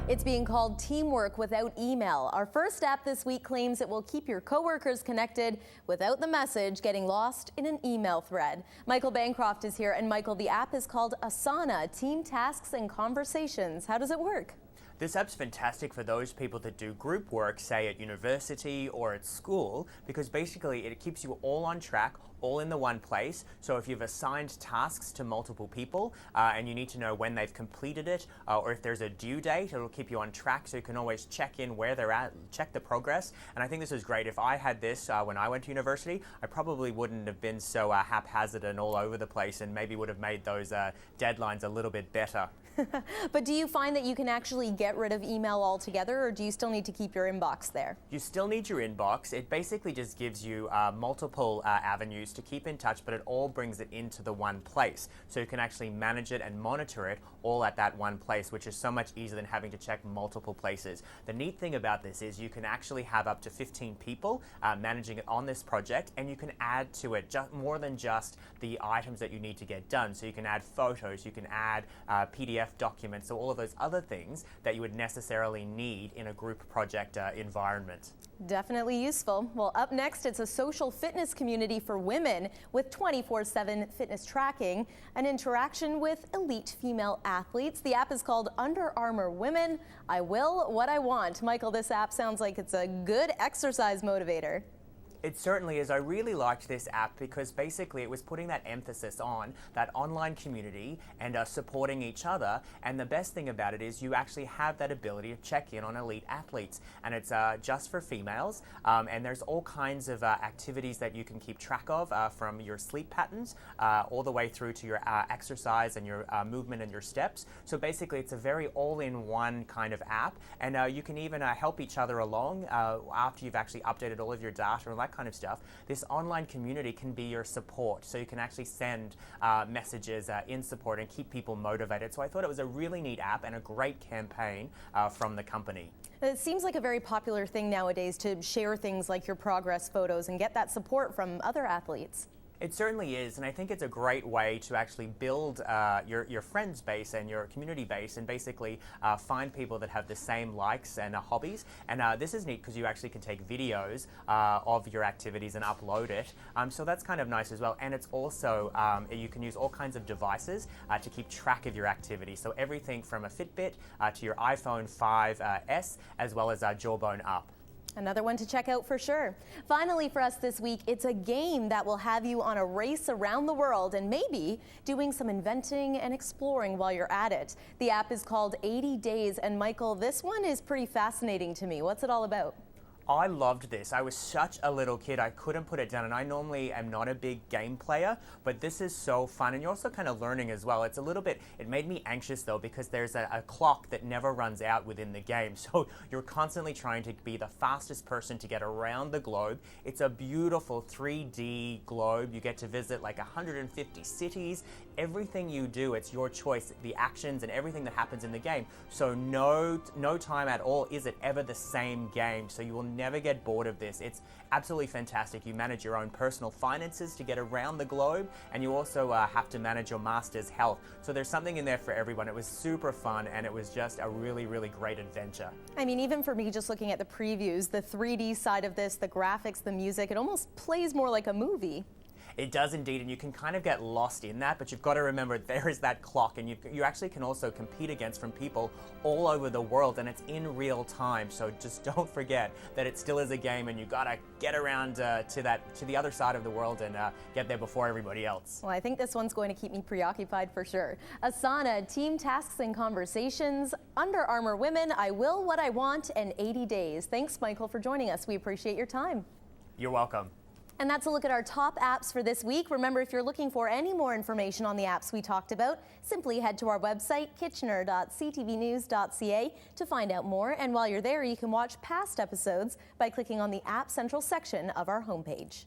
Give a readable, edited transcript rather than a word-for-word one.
It's being called teamwork without email. Our first app this week claims it will keep your coworkers connected without the message getting lost in an email thread. Michael Bancroft is here, and Michael, the app is called Asana, Team Tasks and Conversations. How does it work? This app's fantastic for those people that do group work, say at university or at school, because basically it keeps you all on track, all in the one place. So if you've assigned tasks to multiple people and you need to know when they've completed it or if there's a due date, it'll keep you on track so you can always check in where they're at, check the progress. And I think this is great. If I had this when I went to university, I probably wouldn't have been so haphazard and all over the place, and maybe would have made those deadlines a little bit better. But do you find that you can actually get rid of email altogether, or do you still need to keep your inbox there? You still need your inbox. It basically just gives you multiple avenues to keep in touch, but it all brings it into the one place. So you can actually manage it and monitor it all at that one place, which is so much easier than having to check multiple places. The neat thing about this is you can actually have up to 15 people managing it on this project, and you can add to it more than just the items that you need to get done. So you can add photos, you can add PDF documents, so all of those other things that you would necessarily need in a group project environment. Definitely useful. Well, up next, it's a social fitness community for women with 24/7 fitness tracking and interaction with elite female athletes. The app is called Under Armour Women. I will what I want. Michael, this app sounds like it's a good exercise motivator. It certainly is. I really liked this app because basically it was putting that emphasis on that online community and supporting each other. And the best thing about it is you actually have that ability to check in on elite athletes. And it's just for females. And there's all kinds of activities that you can keep track of from your sleep patterns all the way through to your exercise and your movement and your steps. So basically it's a very all-in-one kind of app. And you can even help each other along after you've actually updated all of your data and that kind of stuff. This online community can be your support, so you can actually send messages in support and keep people motivated. So I thought it was a really neat app and a great campaign from the company. It seems like a very popular thing nowadays to share things like your progress photos and get that support from other athletes. It certainly is, and I think it's a great way to actually build your friends base and your community base, and basically find people that have the same likes and hobbies. And this is neat because you actually can take videos of your activities and upload it. So that's kind of nice as well. And it's also, you can use all kinds of devices to keep track of your activity. So everything from a Fitbit to your iPhone 5S, as well as Jawbone Up. Another one to check out for sure. Finally for us this week, it's a game that will have you on a race around the world and maybe doing some inventing and exploring while you're at it. The app is called 80 Days, and Michael, this one is pretty fascinating to me. What's it all about? I loved this. I was such a little kid, I couldn't put it down, and I normally am not a big game player, but this is so fun, and you're also kind of learning as well. It's a little bit, it made me anxious though, because there's a clock that never runs out within the game, so you're constantly trying to be the fastest person to get around the globe. It's a beautiful 3D globe. You get to visit like 150 cities. Everything you do, it's your choice, the actions and everything that happens in the game. So no time at all is it ever the same game, so you will never get bored of this. It's absolutely fantastic. You manage your own personal finances to get around the globe, and you also have to manage your master's health. So there's something in there for everyone. It was super fun, and it was just a really, really great adventure. I mean, even for me, just looking at the previews, the 3D side of this, the graphics, the music, it almost plays more like a movie. It does indeed, and you can kind of get lost in that, but you've got to remember there is that clock, and you actually can also compete against from people all over the world, and it's in real time. So just don't forget that it still is a game, and you got to get around to the other side of the world and get there before everybody else. Well, I think this one's going to keep me preoccupied for sure. Asana, Team Tasks and Conversations, Under Armour Women, I Will What I Want, and 80 Days. Thanks, Michael, for joining us. We appreciate your time. You're welcome. And that's a look at our top apps for this week. Remember, if you're looking for any more information on the apps we talked about, simply head to our website, kitchener.ctvnews.ca, to find out more. And while you're there, you can watch past episodes by clicking on the App Central section of our homepage.